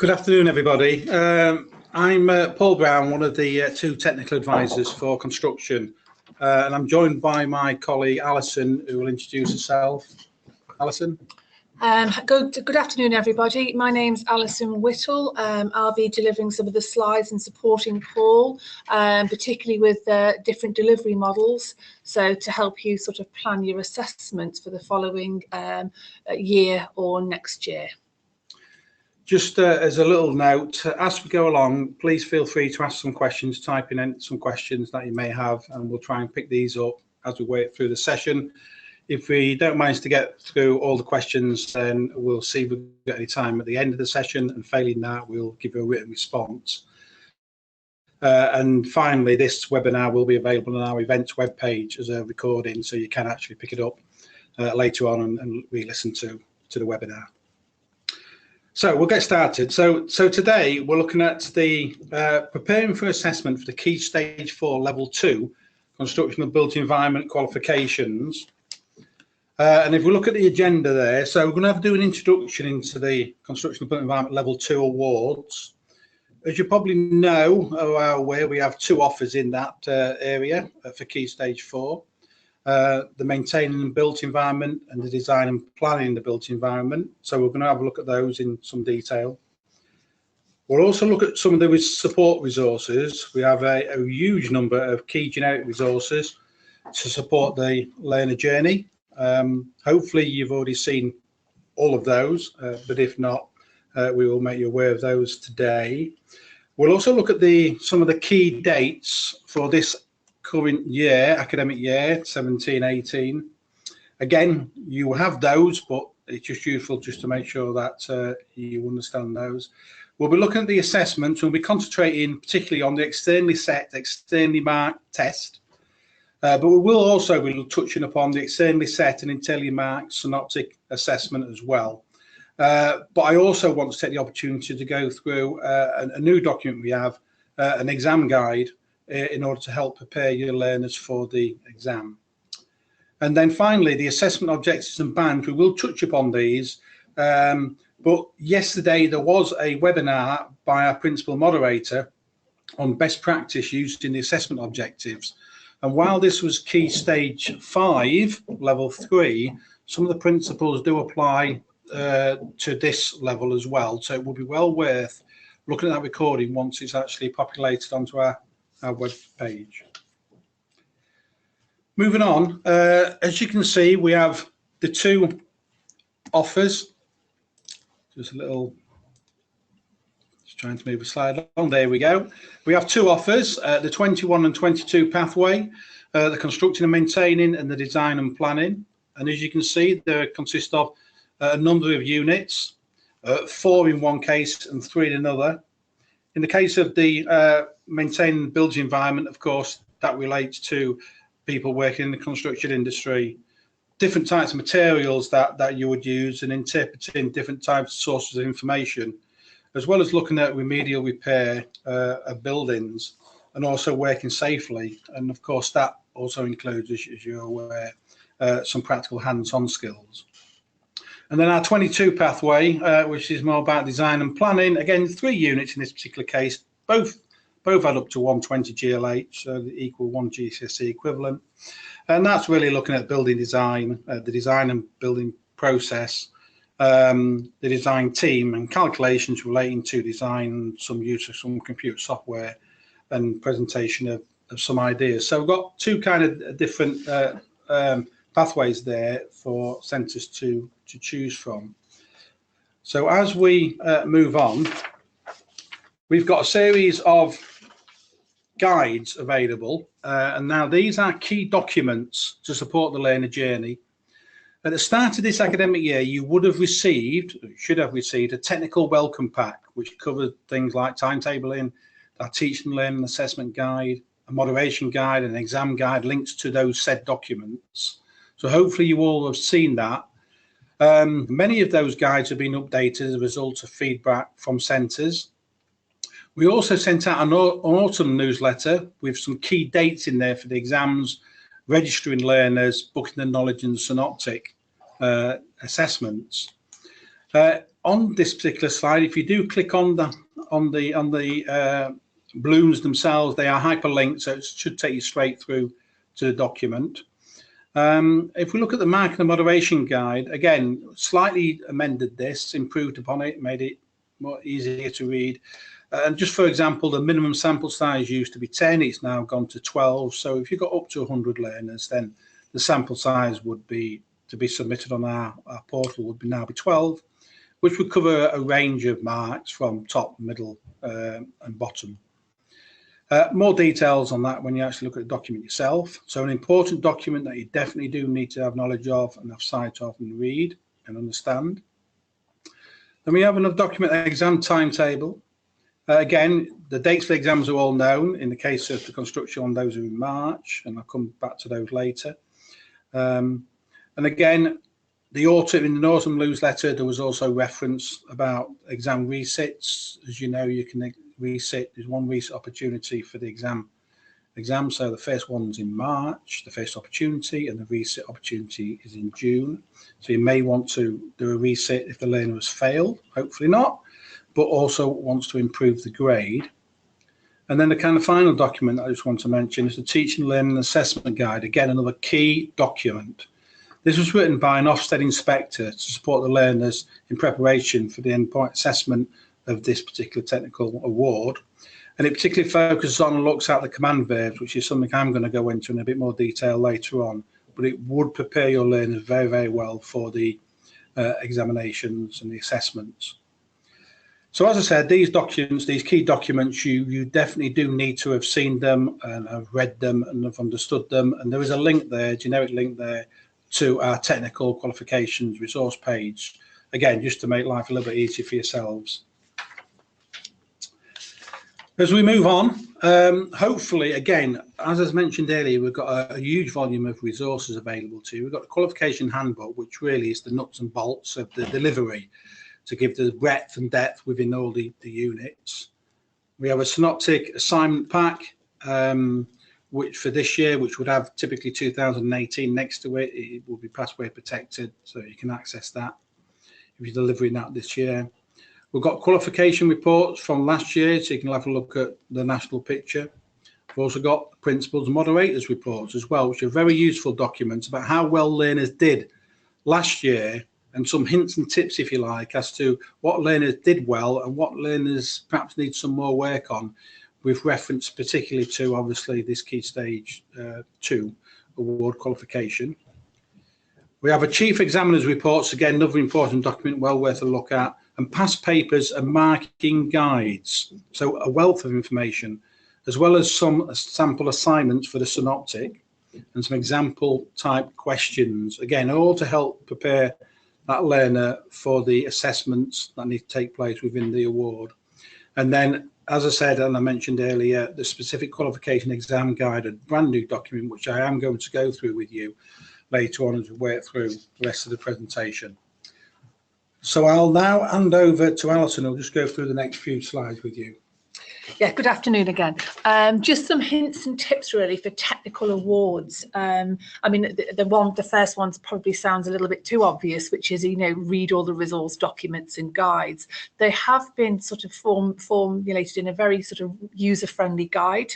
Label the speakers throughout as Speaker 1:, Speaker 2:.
Speaker 1: Good afternoon, everybody. I'm Paul Brown, one of the two technical advisors for construction, and I'm joined by my colleague Alison, who will introduce herself. Alison?
Speaker 2: Good afternoon, everybody. My name's Alison Whittle. I'll be delivering some of the slides and supporting Paul, particularly with different delivery models, so to help you sort of plan your assessments for the following year or next year.
Speaker 1: Just as a little note, as we go along, please feel free to ask some questions, type in some questions that you may have, and we'll try and pick these up as we work through the session. If we don't manage to get through all the questions, then we'll see if we've got any time at the end of the session, and failing that, we'll give you a written response. And finally, this webinar will be available on our events webpage as a recording, so you can actually pick it up later on and re-listen to the webinar. So we'll get started. So today we're looking at the preparing for assessment for the Key Stage 4 Level 2 Construction and Built Environment Qualifications. And if we look at the agenda there, so we're going to do an introduction into the Construction and Built Environment Level 2 awards. As you probably know or are aware, we have two offers in that area for Key Stage 4. The maintaining and built environment and the design and planning the built environment. So we're going to have a look at those in some detail. We'll also look at some of the support resources. We have a huge number of key generic resources to support the learner journey. Hopefully you've already seen all of those, but if not, we will make you aware of those today. We'll also look at some of the key dates for this current year, academic year 17-18. Again, you have those, but it's just useful just to make sure that you understand those. We'll be looking at the assessment. We'll be concentrating particularly on the externally set, externally marked test, but we will also be touching upon the externally set and internally marked synoptic assessment as well. But I also want to take the opportunity to go through a new document we have, an exam guide, in order to help prepare your learners for the exam. And then finally, the assessment objectives and bands, we will touch upon these, but yesterday there was a webinar by our principal moderator on best practice used in the assessment objectives. And while this was Key Stage 5, Level 3, some of the principles do apply to this level as well. So it will be well worth looking at that recording once it's actually populated onto our web page. Moving on, as you can see, we have the two offers. Just trying to move a slide on. There we go. We have two offers, the 21 and 22 pathway, the constructing and maintaining and the design and planning. And as you can see, they consist of a number of units, 4 in one case and 3 in another. In the case of the maintaining the built environment, of course, that relates to people working in the construction industry, different types of materials that you would use, and interpreting different types of sources of information, as well as looking at remedial repair of buildings and also working safely. And of course, that also includes, as you're aware, some practical hands-on skills. And then our 22 pathway, which is more about design and planning. Again, 3 units in this particular case, both add up to 120 GLH, so they equal 1 GCSE equivalent. And that's really looking at building design, the design and building process, the design team and calculations relating to design, some use of some computer software and presentation of some ideas. So we've got two kind of different pathways there for centres to choose from. So as we move on, we've got a series of guides available, and now these are key documents to support the learner journey. At the start of this academic year, you should have received a technical welcome pack, which covered things like timetabling, our teaching and learning assessment guide, a moderation guide, an exam guide, links to those said documents. So hopefully you all have seen that. Many of those guides have been updated as a result of feedback from centres. We also sent out an autumn newsletter with some key dates in there for the exams, registering learners, booking the knowledge and synoptic assessments. on this particular slide, if you do click on the balloons themselves, they are hyperlinked, so it should take you straight through to the document. If we look at the marking and moderation guide, again, slightly amended this, improved upon it, made it more easier to read. And just for example, the minimum sample size used to be 10, it's now gone to 12. So if you've got up to 100 learners, then the sample size would be, to be submitted on our portal, would now be 12, which would cover a range of marks from top, middle, and bottom. More details on that when you actually look at the document yourself. So an important document that you definitely do need to have knowledge of and have sight of and read and understand. Then we have another document, exam timetable. Again, the dates for the exams are all known. In the case of the construction one, those are in March, and I'll come back to those later. And again, in the autumn newsletter, there was also reference about exam resits. As you know, you can resit. There's one resit opportunity for the exam. So the first one's in March, the first opportunity, and the resit opportunity is in June. So you may want to do a resit if the learner has failed, hopefully not, but also wants to improve the grade. And then the kind of final document I just want to mention is the Teaching, Learning Assessment Guide. Again, another key document. This was written by an Ofsted inspector to support the learners in preparation for the endpoint assessment of this particular technical award. And it particularly focuses on and looks at the command verbs, which is something I'm going to go into in a bit more detail later on. But it would prepare your learners very, very well for the examinations and the assessments. So as I said, these documents, these key documents, you definitely do need to have seen them and have read them and have understood them. And there is a link there, generic link there, to our technical qualifications resource page. Again, just to make life a little bit easier for yourselves. As we move on, hopefully, again, as I mentioned earlier, we've got a huge volume of resources available to you. We've got the qualification handbook, which really is the nuts and bolts of the delivery to give the breadth and depth within all the units. We have a synoptic assignment pack, which for this year, which would have typically 2018 next to it. It will be password protected, so you can access that if you're delivering that this year. We've got qualification reports from last year, so you can have a look at the national picture. We've also got principals and moderators reports as well, which are very useful documents about how well learners did last year, and some hints and tips, if you like, as to what learners did well and what learners perhaps need some more work on, with reference particularly to, obviously, this Key Stage 2 award qualification. We have a Chief Examiner's Reports, again, another important document, well worth a look at, and past papers and marking guides. So a wealth of information, as well as some sample assignments for the synoptic and some example type questions. Again, all to help prepare that learner for the assessments that need to take place within the award. And then, as I said, and I mentioned earlier, the specific qualification exam guide, a brand new document, which I am going to go through with you later on as we work through the rest of the presentation. So I'll now hand over to Alison, who'll just go through the next few slides with you.
Speaker 2: Yeah, good afternoon again. Just some hints and tips really for technical awards. I mean, the first one probably sounds a little bit too obvious, which is, you know, read all the resource documents and guides. They have been sort of formulated in a very sort of user-friendly guide.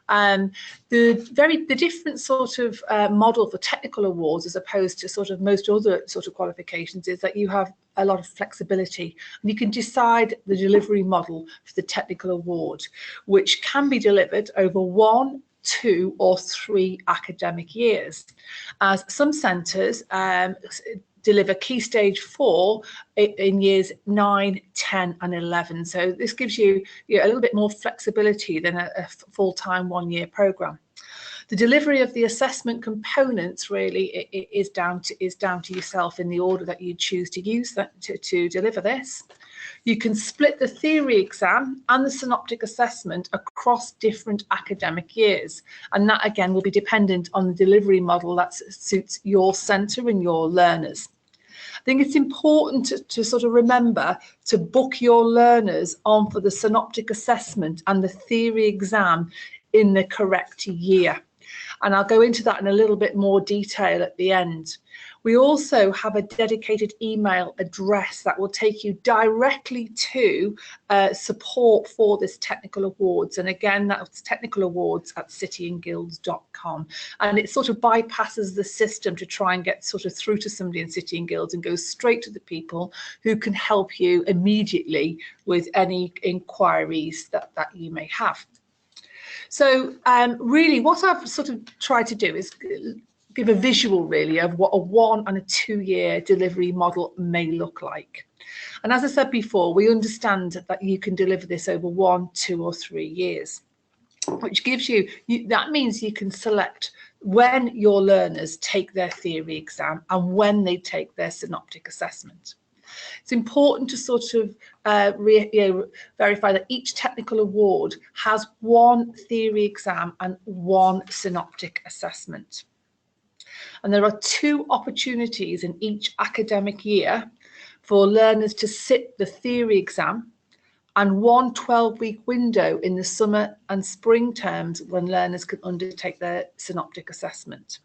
Speaker 2: The different sort of model for technical awards, as opposed to sort of most other sort of qualifications, is that you have a lot of flexibility, and you can decide the delivery model for the technical award, which can be delivered over 1, 2 or 3 academic years, as some centres deliver Key Stage 4 in years 9, 10 and 11. So this gives you, a little bit more flexibility than a full-time one-year programme. The delivery of the assessment components really is down to yourself in the order that you choose to use that to deliver this. You can split the theory exam and the synoptic assessment across different academic years, and that again will be dependent on the delivery model that suits your centre and your learners. I think it's important to sort of remember to book your learners on for the synoptic assessment and the theory exam in the correct year. And I'll go into that in a little bit more detail at the end. We also have a dedicated email address that will take you directly to support for this technical awards. And again, that's technicalawards@cityandguilds.com. And it sort of bypasses the system to try and get sort of through to somebody in City and Guilds and goes straight to the people who can help you immediately with any inquiries that you may have. So really what I've sort of tried to do is give a visual really of what a 1 and a 2 year delivery model may look like. And as I said before, we understand that you can deliver this over 1, 2 or 3 years, which gives you, that means you can select when your learners take their theory exam and when they take their synoptic assessment. It's important to sort of verify that each technical award has 1 theory exam and 1 synoptic assessment. And there are 2 opportunities in each academic year for learners to sit the theory exam and 1 12-week window in the summer and spring terms when learners can undertake their synoptic assessment.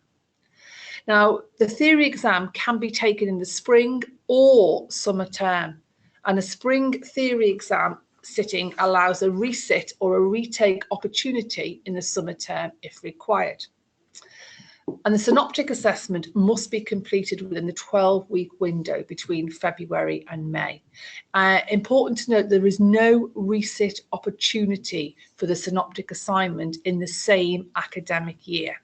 Speaker 2: Now, the theory exam can be taken in the spring or summer term, and a spring theory exam sitting allows a resit or a retake opportunity in the summer term if required. And the synoptic assessment must be completed within the 12-week window between February and May. Important to note, there is no resit opportunity for the synoptic assignment in the same academic year.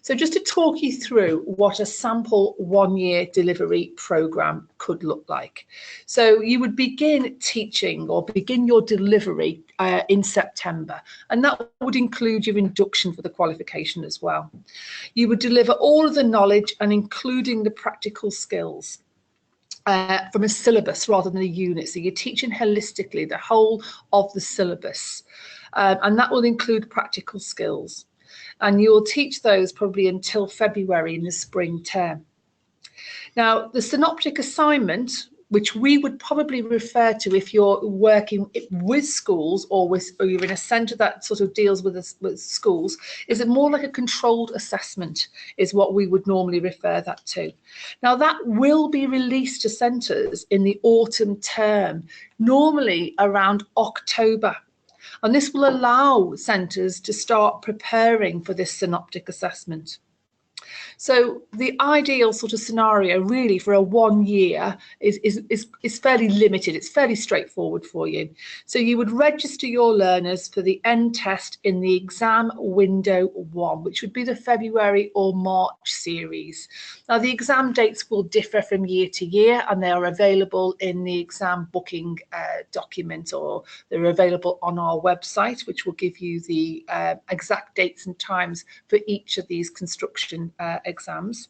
Speaker 2: So just to talk you through what a sample 1-year delivery programme could look like. So you would begin teaching or begin your delivery in September, and that would include your induction for the qualification as well. You would deliver all of the knowledge and including the practical skills from a syllabus rather than a unit. So you're teaching holistically the whole of the syllabus, and that will include practical skills. And you'll teach those probably until February in the spring term. Now, the synoptic assignment, which we would probably refer to if you're working with schools or you're in a centre that sort of deals with schools, is it more like a controlled assessment is what we would normally refer that to. Now, that will be released to centres in the autumn term, normally around October. And this will allow centres to start preparing for this synoptic assessment. So the ideal sort of scenario really for a 1 year is fairly limited. It's fairly straightforward for you. So you would register your learners for the end test in the exam window 1, which would be the February or March series. Now the exam dates will differ from year to year, and they are available in the exam booking document, or they're available on our website, which will give you the exact dates and times for each of these construction exams.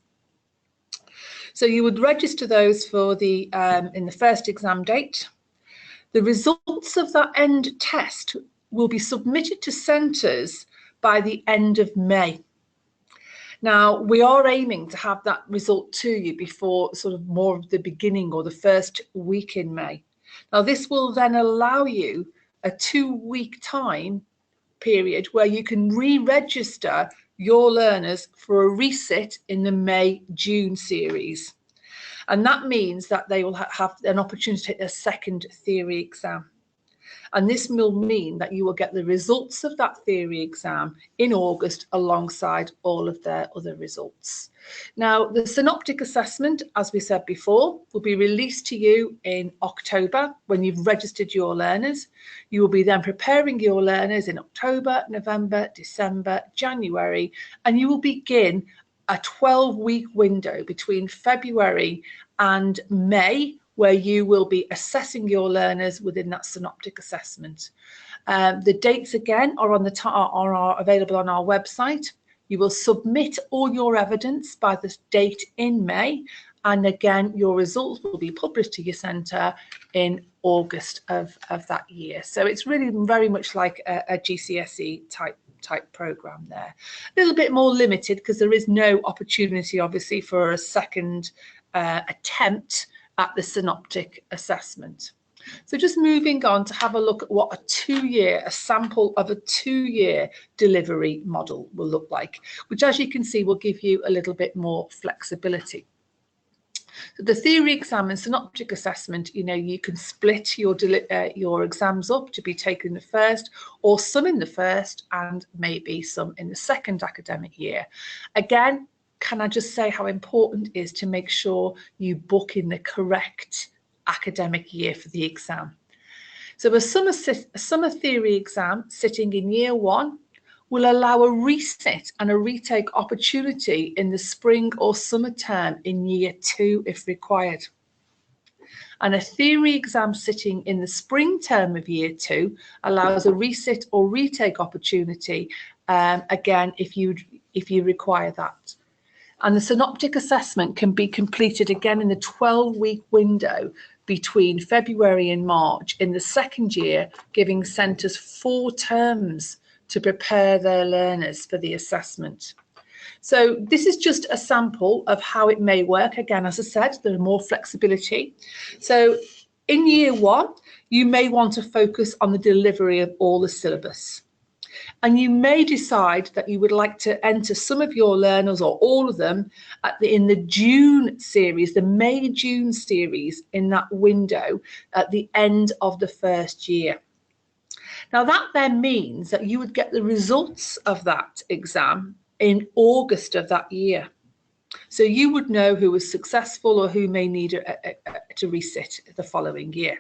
Speaker 2: So you would register those for the in the first exam date. The results of that end test will be submitted to centres by the end of May. Now, we are aiming to have that result to you before sort of more of the beginning or the first week in May. Now, this will then allow you a 2-week time period where you can re-register your learners for a resit in the May-June series. And that means that they will have an opportunity to take their second theory exam. And this will mean that you will get the results of that theory exam in August alongside all of their other results. Now, the synoptic assessment, as we said before, will be released to you in October when you've registered your learners. You will be then preparing your learners in October, November, December, January, and you will begin a 12-week window between February and May, where you will be assessing your learners within that synoptic assessment. The dates again are are available on our website. You will submit all your evidence by the date in May, and again your results will be published to your centre in August of that year. So it's really very much like a GCSE type programme there. A little bit more limited because there is no opportunity obviously for a second attempt at the synoptic assessment. So just moving on to have a look at what a sample of a 2-year delivery model will look like, which as you can see will give you a little bit more flexibility. So the theory exam and synoptic assessment, you can split your exams up to be taken in the first, or some in the first and maybe some in the second academic year. Again, can I just say how important it is to make sure you book in the correct academic year for the exam. So a summer theory exam sitting in year 1 will allow a resit and a retake opportunity in the spring or summer term in year 2 if required. And a theory exam sitting in the spring term of year 2 allows a resit or retake opportunity, again, if you require that. And the synoptic assessment can be completed again in the 12-week window between February and March in the second year, giving centres 4 terms to prepare their learners for the assessment. So this is just a sample of how it may work. Again, as I said, there's more flexibility. So in year 1, you may want to focus on the delivery of all the syllabus. And you may decide that you would like to enter some of your learners or all of them in the June series, the May-June series in that window at the end of the first year. Now that then means that you would get the results of that exam in August of that year. So you would know who was successful or who may need to resit the following year.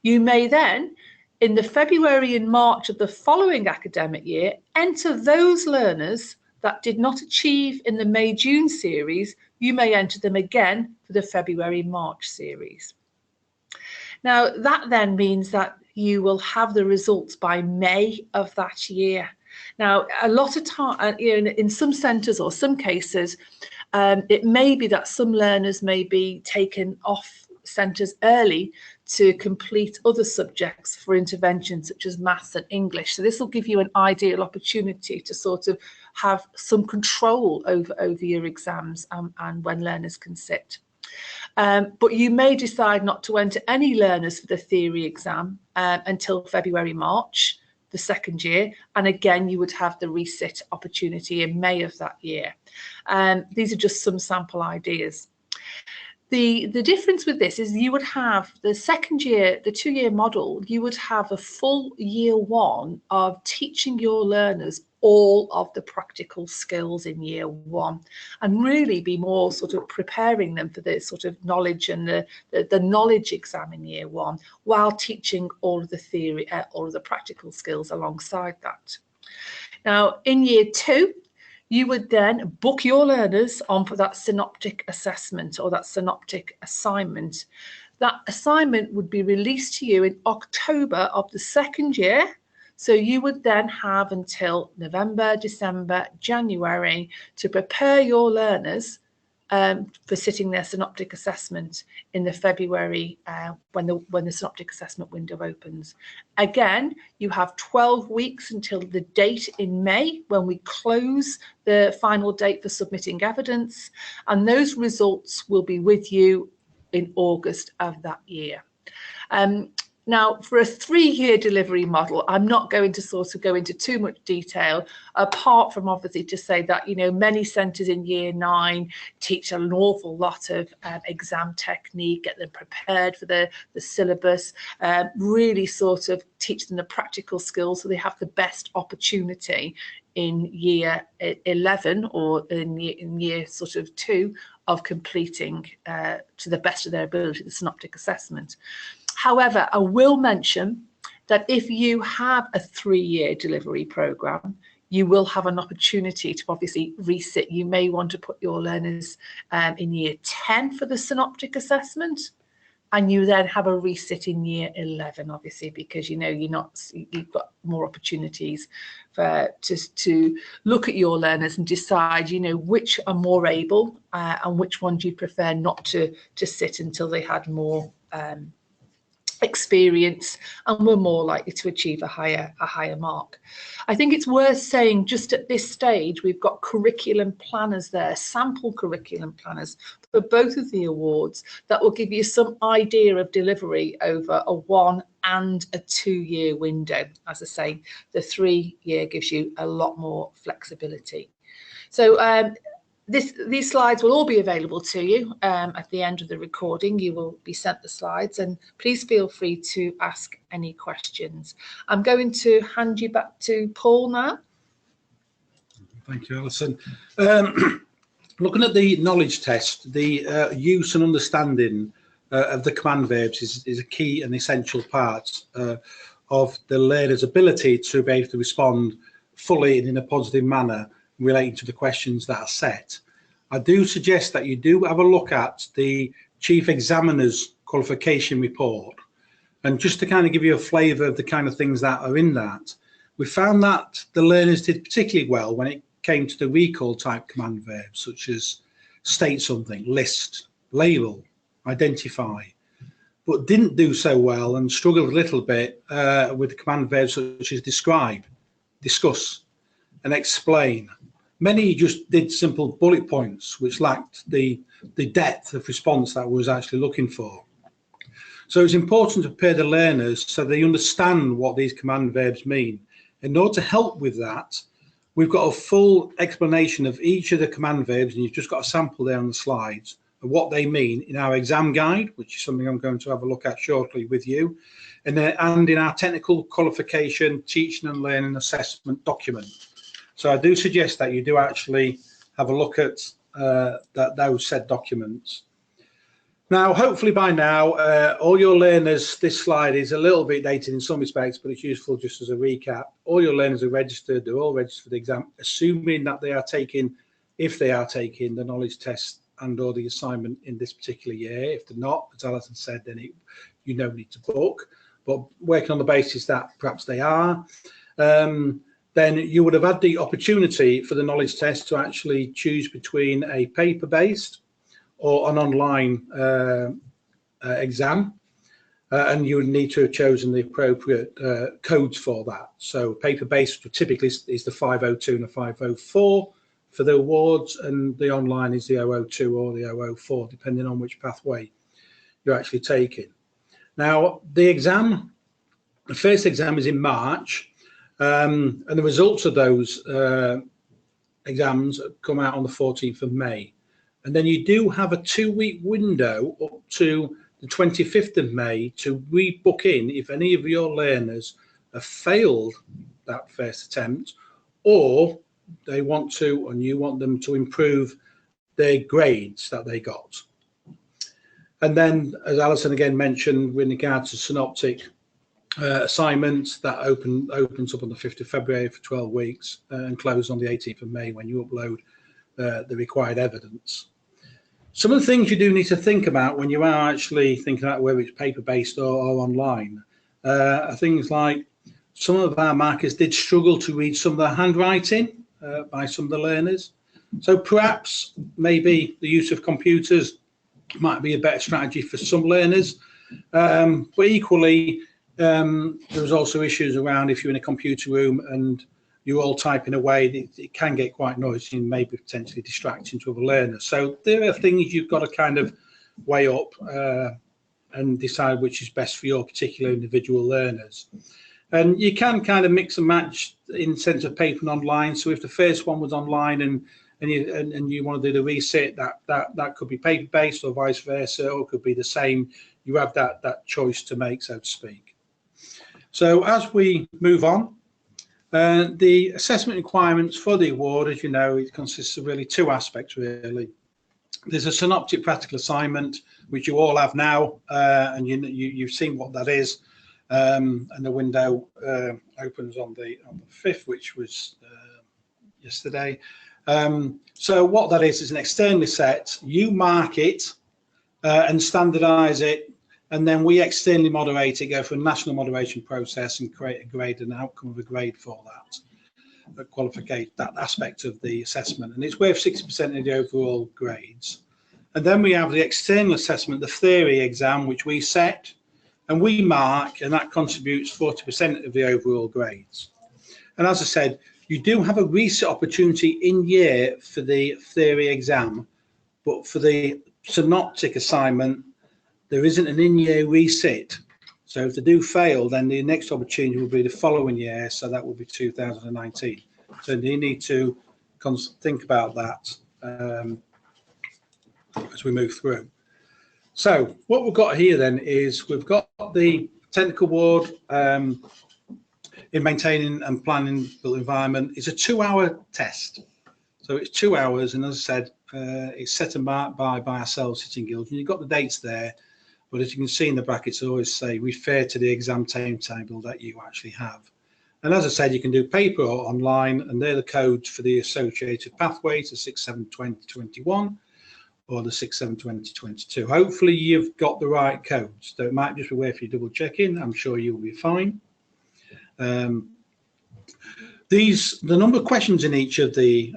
Speaker 2: You may then, in the February and March of the following academic year, enter those learners that did not achieve in the May-June series. You may enter them again for the February-March series. Now, that then means that you will have the results by May of that year. Now, a lot of time, in some centres or some cases, it may be that some learners may be taken off centres early to complete other subjects for intervention such as maths and English. So this will give you an ideal opportunity to sort of have some control over your exams and when learners can sit. But you may decide not to enter any learners for the theory exam until February, March, the second year. And again, you would have the resit opportunity in May of that year. These are just some sample ideas. The difference with this is you would have the second year, the 2-year model, you would have a full year 1 of teaching your learners all of the practical skills in year 1 and really be more sort of preparing them for the sort of knowledge and the knowledge exam in year 1 while teaching all of the theory, all of the practical skills alongside that. Now, in year 2, you would then book your learners on for that synoptic assessment or that synoptic assignment. That assignment would be released to you in October of the second year. So you would then have until November, December, January to prepare your learners for sitting their synoptic assessment in the February when the synoptic assessment window opens. Again, you have 12 weeks until the date in May when we close the final date for submitting evidence, and those results will be with you in August of that year. Now, for a 3-year delivery model, I'm not going to sort of go into too much detail, apart from obviously to say that, many centres in year 9 teach an awful lot of exam technique, get them prepared for the syllabus, really sort of teach them the practical skills so they have the best opportunity in year 11 or in year sort of 2 of completing to the best of their ability the synoptic assessment. However, I will mention that if you have a 3-year delivery programme, you will have an opportunity to obviously resit. You may want to put your learners in year 10 for the synoptic assessment, and you then have a resit in year 11, obviously, because you've got more opportunities to look at your learners and decide which are more able and which ones you prefer not to sit until they had more experience and were more likely to achieve a higher mark. I think it's worth saying just at this stage we've got curriculum planners there, sample curriculum planners for both of the awards that will give you some idea of delivery over a 1 and a 2-year window. As I say, the 3-year gives you a lot more flexibility. So These slides will all be available to you at the end of the recording. You will be sent the slides, and please feel free to ask any questions. I'm going to hand you back to Paul now.
Speaker 1: Thank you, Alison. Looking at the knowledge test, the use and understanding of the command verbs is a key and essential part of the learner's ability to be able to respond fully and in a positive manner relating to the questions that are set. I do suggest that you do have a look at the Chief Examiner's qualification report, and just to kind of give you a flavour of the kind of things that are in that, we found that the learners did particularly well when it came to the recall type command verbs, such as state something, list, label, identify, but didn't do so well and struggled a little bit with the command verbs such as describe, discuss, and explain. Many just did simple bullet points, which lacked the depth of response that I was actually looking for. So it's important to prepare the learners so they understand what these command verbs mean. In order to help with that, we've got a full explanation of each of the command verbs, and you've just got a sample there on the slides of what they mean in our exam guide, which is something I'm going to have a look at shortly with you, and in our technical qualification teaching and learning assessment document. So I do suggest that you do actually have a look at those said documents. Now, hopefully by now, all your learners, this slide is a little bit dated in some respects, but it's useful just as a recap. All your learners are registered, they're all registered for the exam, assuming that they are taking, if they are taking the knowledge test and or the assignment in this particular year. If they're not, as Alison said, then you don't need to book, but working on the basis that perhaps they are, then you would have had the opportunity for the knowledge test to actually choose between a paper-based or an online exam, and you would need to have chosen the appropriate codes for that. So paper-based typically is the 502 and the 504 for the awards, and the online is the 002 or the 004, depending on which pathway you're actually taking. Now, the first exam is in March, and the results of those exams come out on the 14th of May. And then you do have a 2-week window up to the 25th of May to rebook in if any of your learners have failed that first attempt, or they want to, and you want them to improve their grades that they got. And then, as Alison again mentioned, with regard to synoptic assignments, that opens up on the 5th of February for 12 weeks and closes on the 18th of May when you upload the required evidence. Some of the things you do need to think about when you are actually thinking about whether it's paper-based or online are things like some of our markers did struggle to read some of the handwriting by some of the learners. So perhaps maybe the use of computers might be a better strategy for some learners. But equally, there was also issues around if you're in a computer room and you're all typing away, it can get quite noisy and maybe potentially distracting to other learners. So there are things you've got to kind of weigh up and decide which is best for your particular individual learners. And you can kind of mix and match in sense of paper and online. So if the first one was online and you want to do the resit, that could be paper-based or vice versa, or it could be the same. You have that choice to make, so to speak. So as we move on, the assessment requirements for the award, as you know, it consists of really 2 aspects, really. There's a synoptic practical assignment, which you all have now, and you've seen what that is. And the window opens on the 5th, which was yesterday. So what that is an externally set. You mark it and standardise it, and then we externally moderate it, go through a national moderation process and create a grade and outcome of a grade for that qualification, that aspect of the assessment. And it's worth 60% of the overall grades. And then we have the external assessment, the theory exam, which we set and we mark, and that contributes 40% of the overall grades. And as I said, you do have a reset opportunity in year for the theory exam, but for the synoptic assignment, there isn't an in-year resit. So if they do fail, then the next opportunity will be the following year, so that will be 2019. So you need to think about that as we move through. So what we've got here then is we've got the technical award in maintaining and planning built environment. It's a 2-hour test. So it's 2 hours, and as I said, it's set and marked by ourselves, Sitting Guilds, and you've got the dates there. But as you can see in the brackets, I always say refer to the exam timetable that you actually have. And as I said, you can do paper or online, and they're the codes for the associated pathways, the 6/7/2021 or the 6/7/2022. Hopefully you've got the right codes. So it might just be worth you double checking. I'm sure you'll be fine. The number of questions in each of the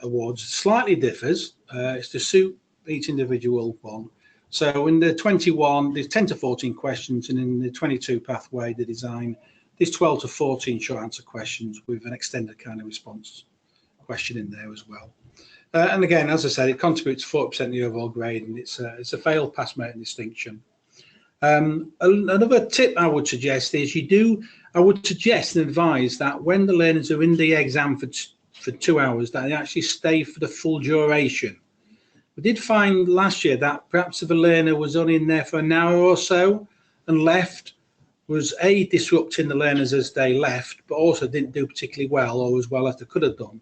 Speaker 1: awards slightly differs. It's to suit each individual one. So in the 21, there's 10 to 14 questions, and in the 22 pathway, the design, there's 12 to 14 short answer questions with an extended kind of response question in there as well. And again, as I said, it contributes 40% of the overall grade, and it's a fail, pass, merit, and distinction. Another tip I would suggest is I would suggest and advise that when the learners are in the exam for 2 hours, that they actually stay for the full duration. We did find last year that perhaps if a learner was only in there for an hour or so and left, was disrupting the learners as they left, but also didn't do particularly well or as well as they could have done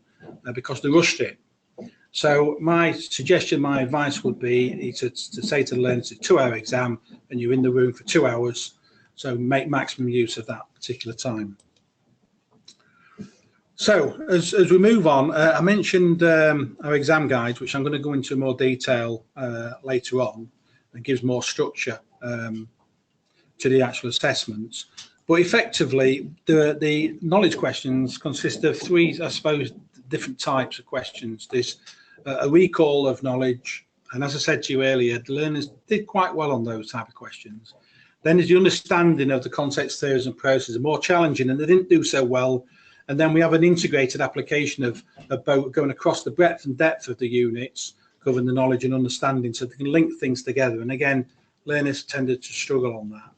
Speaker 1: because they rushed it. So my suggestion, my advice would be to say to the learners, it's a 2-hour exam and you're in the room for 2 hours. So make maximum use of that particular time. So as we move on, I mentioned our exam guides, which I'm going to go into more detail later on, and gives more structure to the actual assessments. But effectively, the knowledge questions consist of 3, I suppose, different types of questions. There's a recall of knowledge, and as I said to you earlier, the learners did quite well on those type of questions. Then there's the understanding of the concepts, theories and processes, more challenging, and they didn't do so well. And then we have an integrated application of both going across the breadth and depth of the units, covering the knowledge and understanding, so they can link things together. And again, learners tended to struggle on that.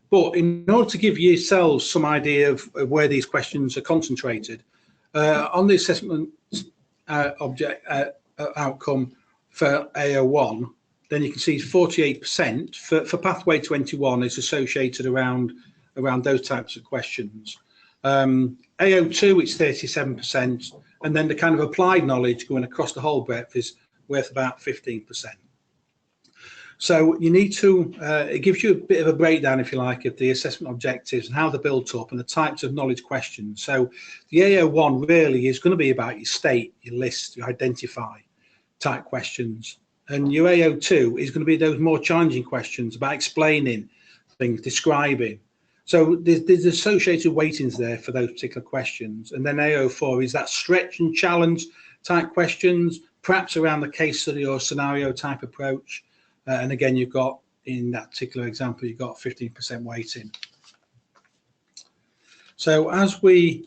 Speaker 1: But in order to give yourselves some idea of where these questions are concentrated, on the assessment outcome for AO1, then you can see 48% for pathway 21 is associated around those types of questions. AO2, it's 37%, and then the kind of applied knowledge going across the whole breadth is worth about 15%. So you need to, it gives you a bit of a breakdown, if you like, of the assessment objectives and how they're built up and the types of knowledge questions. So the AO1 really is going to be about your state, your list, your identify type questions. And your AO2 is going to be those more challenging questions about explaining things, describing. So there's associated weightings there for those particular questions. And then AO4 is that stretch and challenge type questions, perhaps around the case study or scenario type approach. And again, you've got, in that particular example, you've got 15% weighting. So as we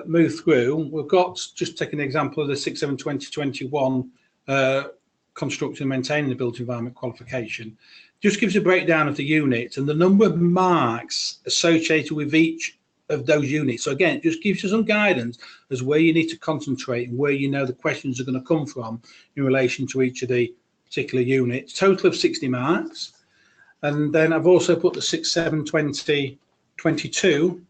Speaker 1: move through, we've got, just take an example of the 6/7/2021 constructing and maintaining the built environment qualification. Just gives a breakdown of the units and the number of marks associated with each of those units. So again, it just gives you some guidance as where you need to concentrate and where you know the questions are going to come from in relation to each of the particular units. Total of 60 marks. And then I've also put the 6/7/2022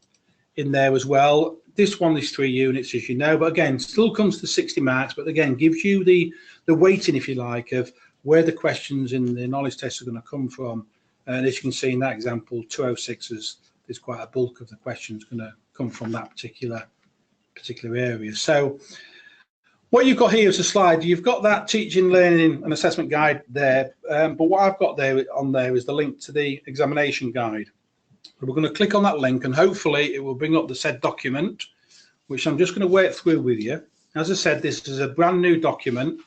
Speaker 1: in there as well. This one is 3 units, as you know, but again, still comes to 60 marks, but again, gives you the weighting, if you like, of where the questions in the knowledge test are going to come from. And as you can see in that example, 206 is quite a bulk of the questions going to come from that particular area. So what you've got here is a slide. You've got that teaching, learning and assessment guide there, but what I've got there is the link to the examination guide. We're going to click on that link and hopefully it will bring up the said document, which I'm just going to work through with you. As I said, this is a brand new document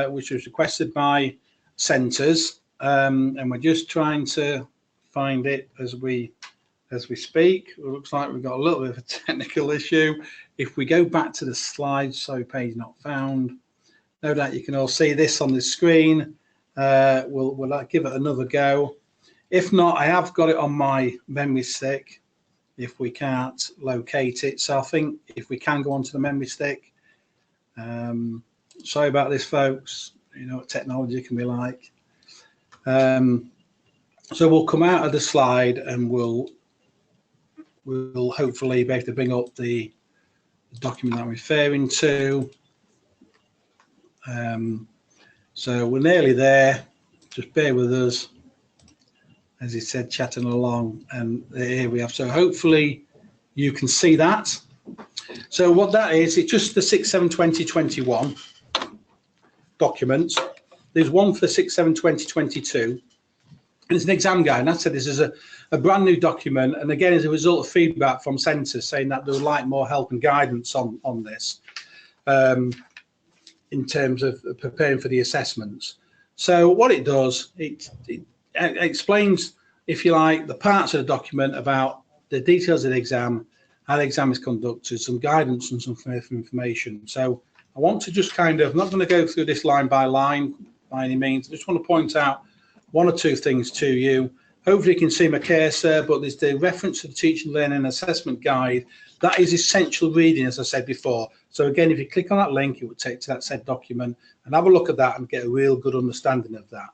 Speaker 1: which was requested by centres, and we're just trying to find it as we speak. It looks like we've got a little bit of a technical issue. If we go back to the slides, so page not found, no doubt you can all see this on the screen. We'll give it another go. If not, I have got it on my memory stick if we can't locate it. So I think if we can go onto the memory stick, Sorry about this, folks. You know what technology can be like. So we'll come out of the slide and we'll hopefully be able to bring up the document I'm referring to. So we're nearly there. Just bear with us. As he said, chatting along, and here we have. So hopefully you can see that. So what that is, it's just the 6/7/2021 document. There's one for the 6/7/2022, and it's an exam guide. And I said this is a brand new document, and again, as a result of feedback from centres saying that they would like more help and guidance on this in terms of preparing for the assessments. So what it does, it explains, if you like, the parts of the document about the details of the exam, how the exam is conducted, some guidance and some information. So I want to just kind of, I'm not going to go through this line by line by any means. I just want to point out one or two things to you. Hopefully you can see my cursor, but there's the reference to the Teaching, Learning Assessment Guide. That is essential reading, as I said before. So again, if you click on that link, it will take to that said document and have a look at that and get a real good understanding of that.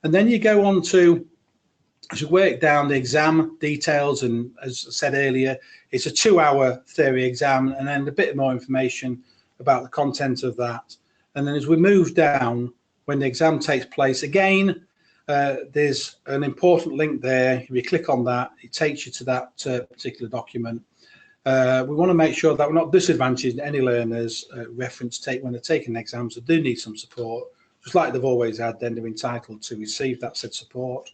Speaker 1: And then you go on to, as you work down the exam details, and as I said earlier, it's a 2-hour theory exam, and then a bit more information about the content of that. And then as we move down, when the exam takes place, again, there's an important link there. If you click on that, it takes you to that particular document. We want to make sure that we're not disadvantaging any learners when they're taking exams that do need some support, just like they've always had, then they're entitled to receive that said support.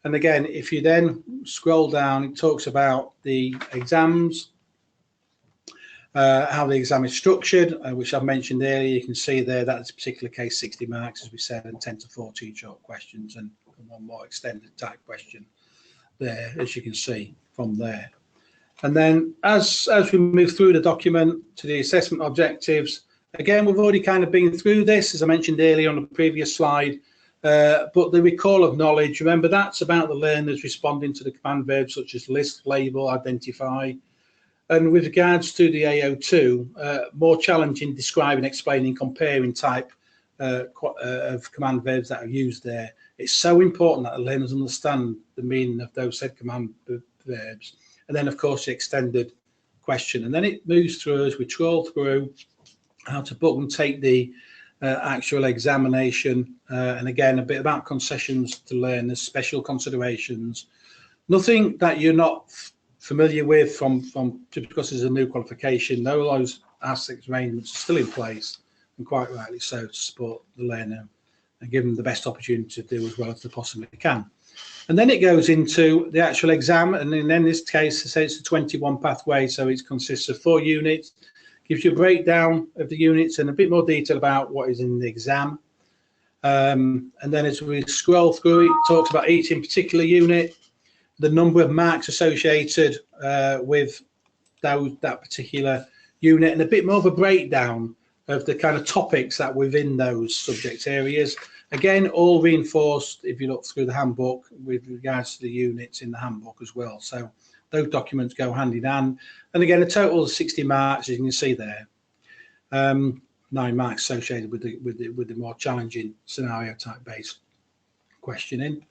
Speaker 1: And again, if you then scroll down, it talks about the exams, how the exam is structured, which I've mentioned earlier. You can see there that in this particular case, 60 marks, as we said, and 10 to 14 short questions, and one more extended type question there, as you can see from there. And then as we move through the document to the assessment objectives, again, we've already kind of been through this, as I mentioned earlier on the previous slide, but the recall of knowledge, remember, that's about the learners responding to the command verbs such as list, label, identify. And with regards to the AO2, more challenging describing, explaining, comparing type of command verbs that are used there. It's so important that the learners understand the meaning of those said command verbs. And then, of course, the extended question. And then it moves through as we scroll through how to book and take the actual examination. And again, a bit about concessions to learners, special considerations. Nothing that you're not familiar with from just because there's a new qualification. No, those aspects arrangements are still in place, and quite rightly so, to support the learner and give them the best opportunity to do as well as they possibly can. And then it goes into the actual exam, and in this case, I say it's a 21 pathway, so it consists of 4 units, gives you a breakdown of the units and a bit more detail about what is in the exam. And then as we scroll through, it talks about each in particular unit, the number of marks associated with that particular unit, and a bit more of a breakdown of the kind of topics that within those subject areas. Again, all reinforced if you look through the handbook with regards to the units in the handbook as well. So those documents go hand in hand. And again, a total of 60 marks, as you can see there. 9 marks associated with the more challenging scenario type based questioning.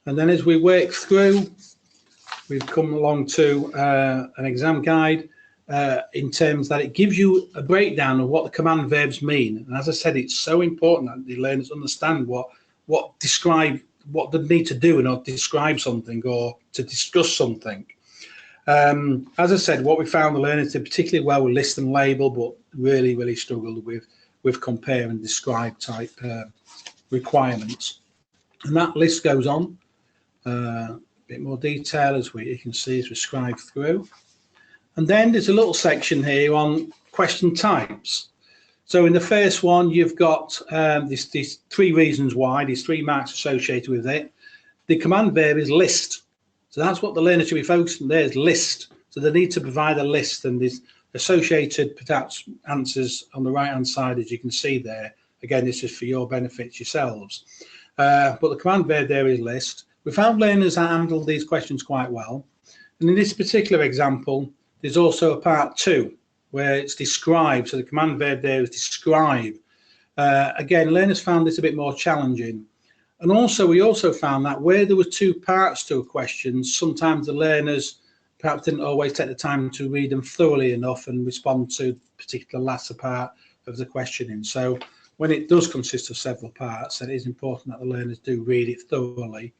Speaker 1: And then as we work through, we've come along to an exam guide in terms that it gives you a breakdown of what the command verbs mean. And as I said, it's so important that the learners understand what they need to do and describe something or to discuss something. As I said, what we found the learners did particularly well with list and label, but really struggled with compare and describe type requirements. And that list goes on. A bit more detail as you can see as we scribe through. And then there's a little section here on question types. So in the first one, you've got these 3 reasons why, these 3 marks associated with it. The command verb is list. So that's what the learner should be focused on there, is list. So they need to provide a list, and there's associated perhaps answers on the right hand side, as you can see there. Again, this is for your benefits yourselves. But the command verb there is list. We found learners handled these questions quite well. And in this particular example, there's also a part 2. where it's described. So the command verb there is describe. Again, learners found this a bit more challenging. And also, we also found that where there were two parts to a question, sometimes the learners perhaps didn't always take the time to read them thoroughly enough and respond to the particular latter part of the questioning. So when it does consist of several parts, then it is important that the learners do read it thoroughly.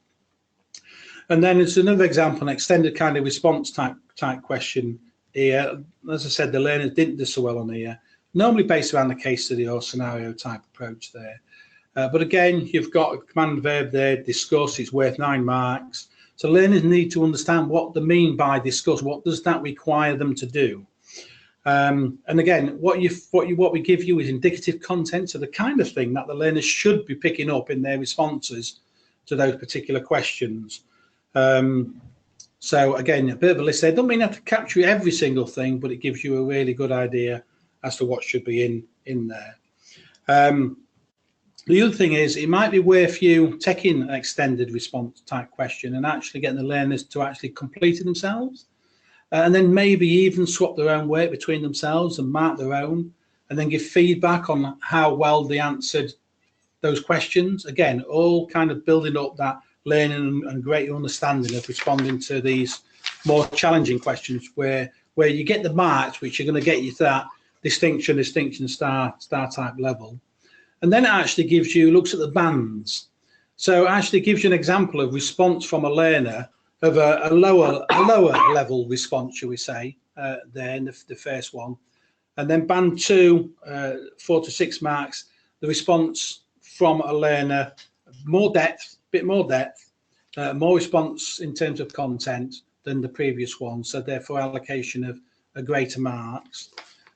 Speaker 1: And then it's another example, an extended kind of response type question here. As I said, the learners didn't do so well on here, normally based around the case study or scenario type approach there. But again, you've got a command verb there, discuss, it's worth 9 marks. So learners need to understand what they mean by discuss. What does that require them to do? And again, what we give you is indicative content, so the kind of thing that the learners should be picking up in their responses to those particular questions. So again, a bit of a list there. Don't mean you have to capture every single thing, but it gives you a really good idea as to what should be in there. The other thing is, it might be worth you taking an extended response type question and actually getting the learners to actually complete it themselves, and then maybe even swap their own work between themselves and mark their own, and then give feedback on how well they answered those questions. Again, all kind of building up that learning and greater understanding of responding to these more challenging questions where you get the marks which are going to get you to that distinction star type level. And then it actually looks at the bands. So it actually gives you an example of response from a learner of a lower level response, shall we say, there in the first one. And then band 2, 4 to 6 marks, the response from a learner, more depth, more response in terms of content than the previous one. So therefore allocation of a greater marks.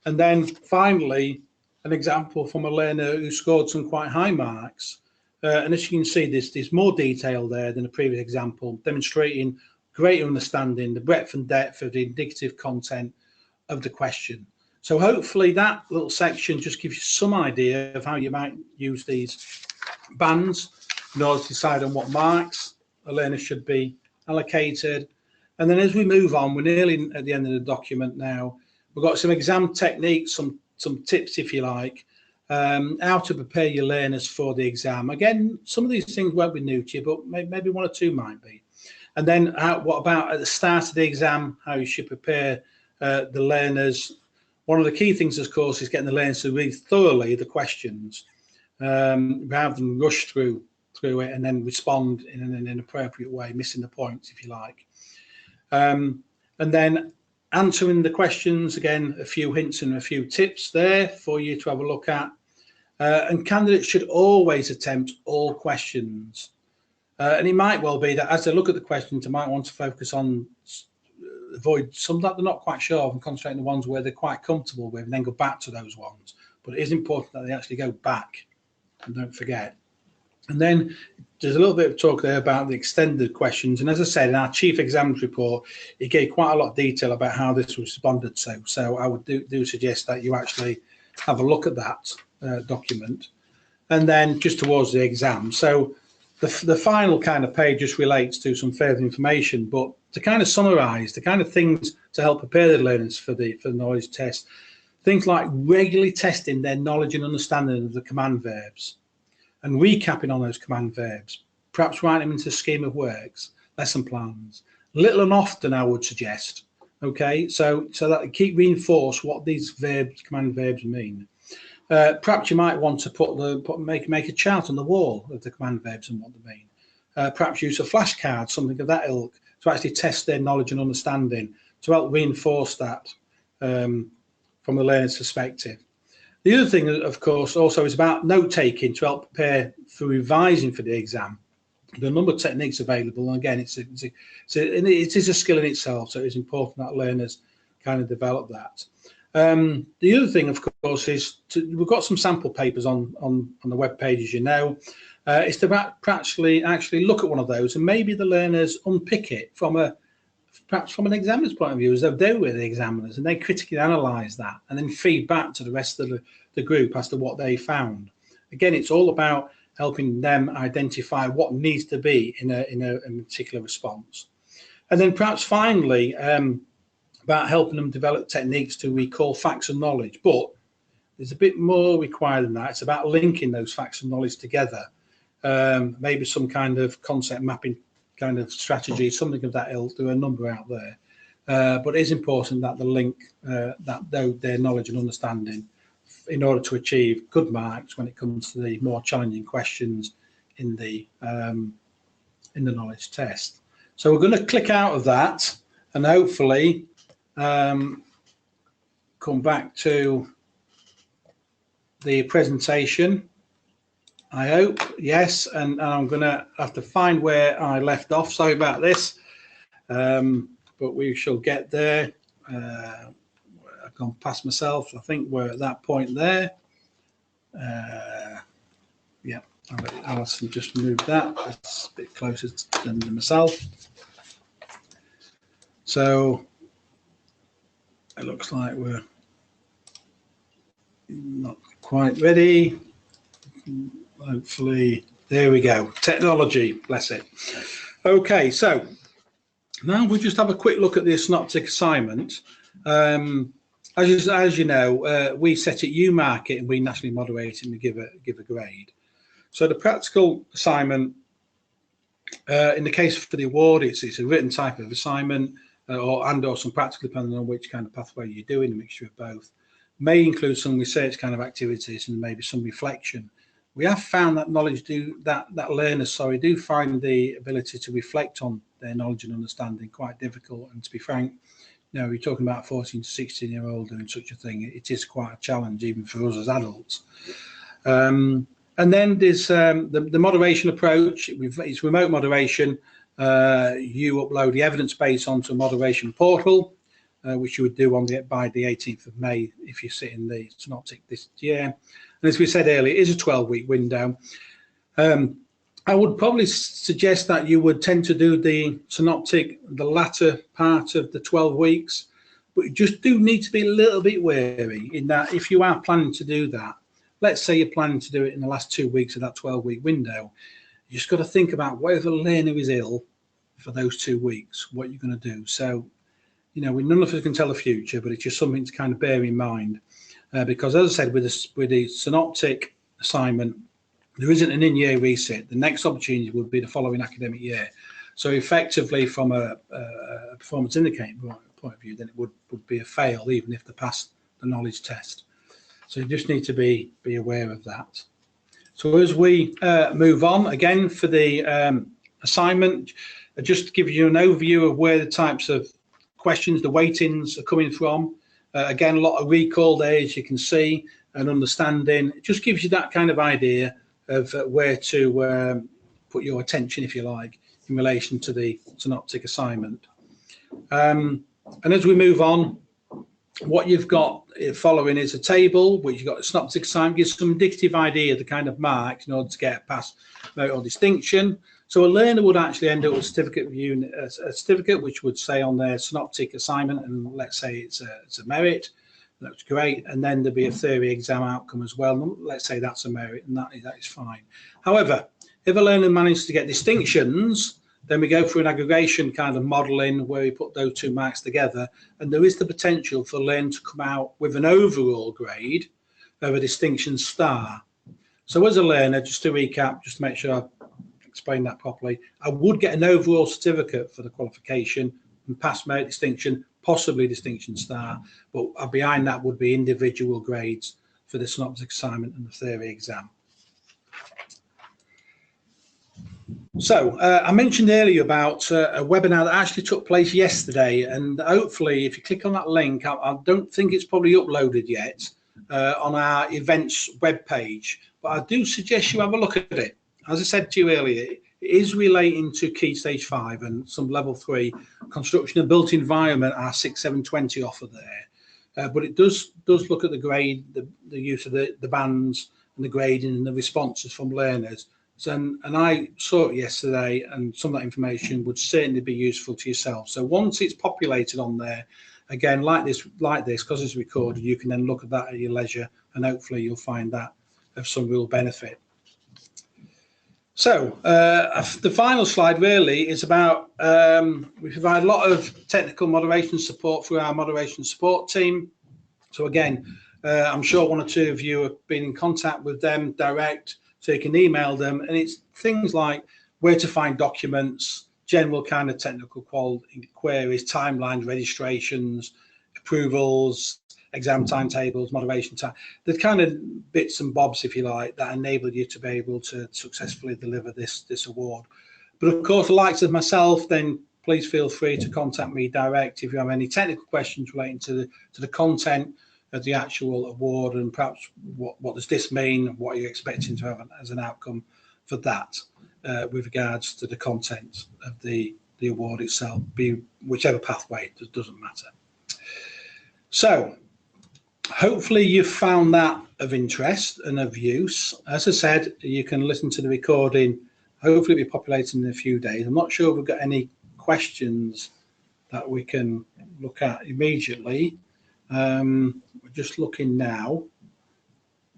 Speaker 1: And then finally, an example from a learner who scored some quite high marks. And as you can see, there's more detail there than the previous example, demonstrating greater understanding, the breadth and depth of the indicative content of the question. So hopefully that little section just gives you some idea of how you might use these bands in order to decide on what marks a learner should be allocated. And then as we move on, we're nearly at the end of the document now. We've got some exam techniques, some tips, if you like, how to prepare your learners for the exam. Again, some of these things won't be new to you, but maybe 1 or 2 might be. And then what about at the start of the exam, how you should prepare the learners. One of the key things, of course, is getting the learners to read thoroughly the questions rather than rush through it and then respond in an appropriate way, missing the points, if you like. And then answering the questions, again, a few hints and a few tips there for you to have a look at. And candidates should always attempt all questions. And it might well be that as they look at the questions, they might want to focus on, avoid some that they're not quite sure of and concentrate on the ones where they're quite comfortable with and then go back to those ones. But it is important that they actually go back and don't forget. And then there's a little bit of talk there about the extended questions. And as I said, in our chief exams report, it gave quite a lot of detail about how this was responded to. So I would do suggest that you actually have a look at that document. And then just towards the exam. So the final kind of page just relates to some further information, but to kind of summarize the kind of things to help prepare the learners for the knowledge test, things like regularly testing their knowledge and understanding of the command verbs and recapping on those command verbs, perhaps writing them into a scheme of works, lesson plans, little and often, I would suggest. Okay, so that they keep reinforce what these command verbs mean. Perhaps you might want to make a chart on the wall of the command verbs and what they mean. Perhaps use a flashcard, something of that ilk, to actually test their knowledge and understanding to help reinforce that from the learner's perspective. The other thing, of course, also is about note-taking to help prepare for revising for the exam. There are a number of techniques available, and again, it is a skill in itself, so it's important that learners kind of develop that. The other thing, of course, is we've got some sample papers on the web page, as you know. It's to actually look at one of those and maybe the learners unpick it perhaps from an examiner's point of view, as though they were the examiners, and they critically analyse that and then feed back to the rest of the group as to what they found. Again, it's all about helping them identify what needs to be in a particular response. And then perhaps finally, about helping them develop techniques to recall facts and knowledge, but there's a bit more required than that. It's about linking those facts and knowledge together. Maybe some kind of concept mapping kind of strategy, something of that ilk. There are a number out there. But it is important that the link their knowledge and understanding in order to achieve good marks when it comes to the more challenging questions in the knowledge test. So we're going to click out of that and hopefully come back to the presentation. I hope, yes, and I'm going to have to find where I left off. Sorry about this, but we shall get there. I've gone past myself. I think we're at that point there. Yeah, I'll let Alison just move that. It's a bit closer than myself. So it looks like we're not quite ready. Hopefully, there we go. Technology, bless it. Okay, so now we'll just have a quick look at the synoptic assignment. As you know, we set it, you mark it, and we nationally moderate it and we give a grade. So the practical assignment, in the case for the award, it's a written type of assignment, or some practical, depending on which kind of pathway you're doing, a mixture of both. May include some research kind of activities and maybe some reflection. We have found that learners do find the ability to reflect on their knowledge and understanding quite difficult. And to be frank, you know, you're talking about 14 to 16-year-old doing such a thing. It is quite a challenge even for us as adults. And then there's the moderation approach. It's remote moderation. You upload the evidence base onto a moderation portal, which you would do by the 18th of May if you sit in the synoptic this year. And as we said earlier, it is a 12-week window. I would probably suggest that you would tend to do the synoptic the latter part of the 12 weeks, but you just do need to be a little bit wary in that if you are planning to do that, let's say you're planning to do it in the last 2 weeks of that 12-week window, you just got to think about whether the learner is ill for those 2 weeks, what you're going to do. So, you know, none of us can tell the future, but it's just something to kind of bear in mind. Because as I said, with the synoptic assignment, there isn't an in-year reset. The next opportunity would be the following academic year. So effectively, from a performance indicator point of view, then it would be a fail, even if they pass the knowledge test. So you just need to be aware of that. So as we move on, again, for the assignment, just to give you an overview of where the types of questions, the weightings are coming from. Again, a lot of recall there, as you can see, and understanding. It just gives you that kind of idea of where to put your attention, if you like, in relation to the synoptic assignment. And as we move on, what you've got following is a table, which you've got a synoptic assignment, gives some indicative idea of the kind of marks in order to get past merit or distinction. So a learner would actually end up with a certificate which would say on their synoptic assignment, and let's say it's a merit. That's great, and then there'll be a theory exam outcome as well. Let's say that's a merit, and that is fine. However, if a learner manages to get distinctions, then we go through an aggregation kind of modelling where we put those 2 marks together, and there is the potential for the learner to come out with an overall grade of a distinction star. So as a learner, just to recap, just to make sure I explain that properly, I would get an overall certificate for the qualification and pass merit distinction, possibly distinction star, but behind that would be individual grades for the synoptic assignment and the theory exam. So I mentioned earlier about a webinar that actually took place yesterday, and hopefully if you click on that link, I don't think it's probably uploaded yet on our events webpage, but I do suggest you have a look at it. As I said to you earlier, it is relating to Key Stage 5 and some Level 3 construction and built environment are 6, 7, 20 offer there. But it does look at the grade, the use of the bands and the grading and the responses from learners. So, and I saw it yesterday, and some of that information would certainly be useful to yourself. So once it's populated on there, again, like this, because it's recorded, you can then look at that at your leisure, and hopefully you'll find that of some real benefit. So the final slide really is about, we provide a lot of technical moderation support through our moderation support team. So again, I'm sure one or two of you have been in contact with them direct, so you can email them, and it's things like where to find documents, general kind of technical queries, timelines, registrations, approvals, exam timetables, moderation time, the kind of bits and bobs, if you like, that enable you to be able to successfully deliver this award. But of course, the likes of myself, then please feel free to contact me direct if you have any technical questions relating to the content of the actual award, and perhaps what does this mean, what are you expecting to have as an outcome for that, with regards to the content of the award itself, be whichever pathway, it doesn't matter. So hopefully you've found that of interest and of use. As I said, you can listen to the recording. Hopefully it'll be populating in a few days. I'm not sure if we've got any questions that we can look at immediately. We're just looking now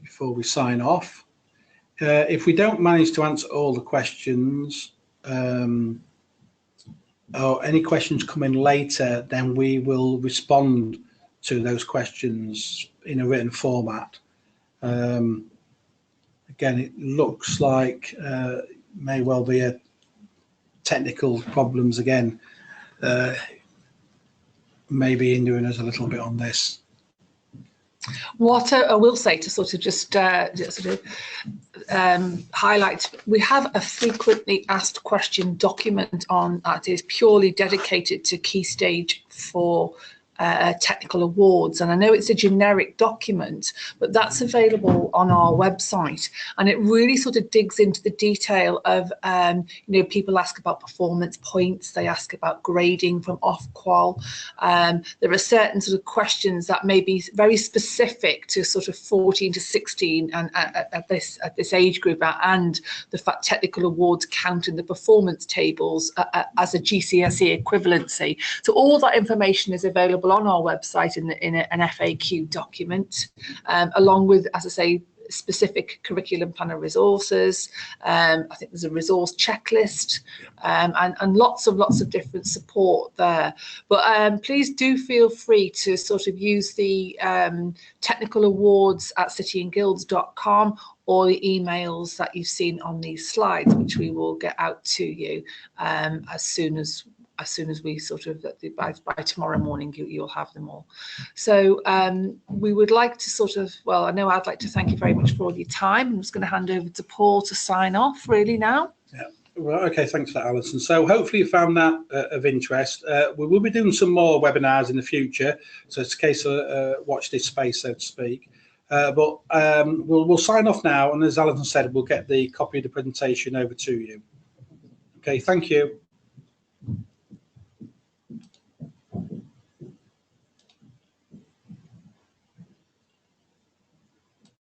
Speaker 1: before we sign off. If we don't manage to answer all the questions, or any questions come in later, then we will respond to those questions in a written format. Again, it looks like may well be a technical problems again, maybe hindering us a little bit on this.
Speaker 2: What I will say to sort of just highlight, we have a frequently asked question document on that is purely dedicated to Key Stage 4 technical awards, and I know it's a generic document, but that's available on our website, and it really sort of digs into the detail of you know, people ask about performance points, they ask about grading from off-qual. There are certain sort of questions that may be very specific to sort of 14 to 16 and at this age group, and the fact technical awards count in the performance tables as a GCSE equivalency. So all that information is available on our website in an FAQ document, along with, as I say, specific curriculum planner resources. I think there's a resource checklist, and lots of different support there. But please do feel free to sort of use the technical awards at cityandguilds.com or the emails that you've seen on these slides, which we will get out to you as soon as we sort of, by tomorrow morning, you'll have them all. So we would like to sort of, well, I know I'd like to thank you very much for all your time. I'm just going to hand over to Paul to sign off really now. Yeah.
Speaker 1: Well, okay, thanks for that, Alison. So hopefully you found that of interest. We will be doing some more webinars in the future, so it's a case of watch this space, so to speak. But we'll sign off now, and as Alison said, we'll get the copy of the presentation over to you. Okay, thank you.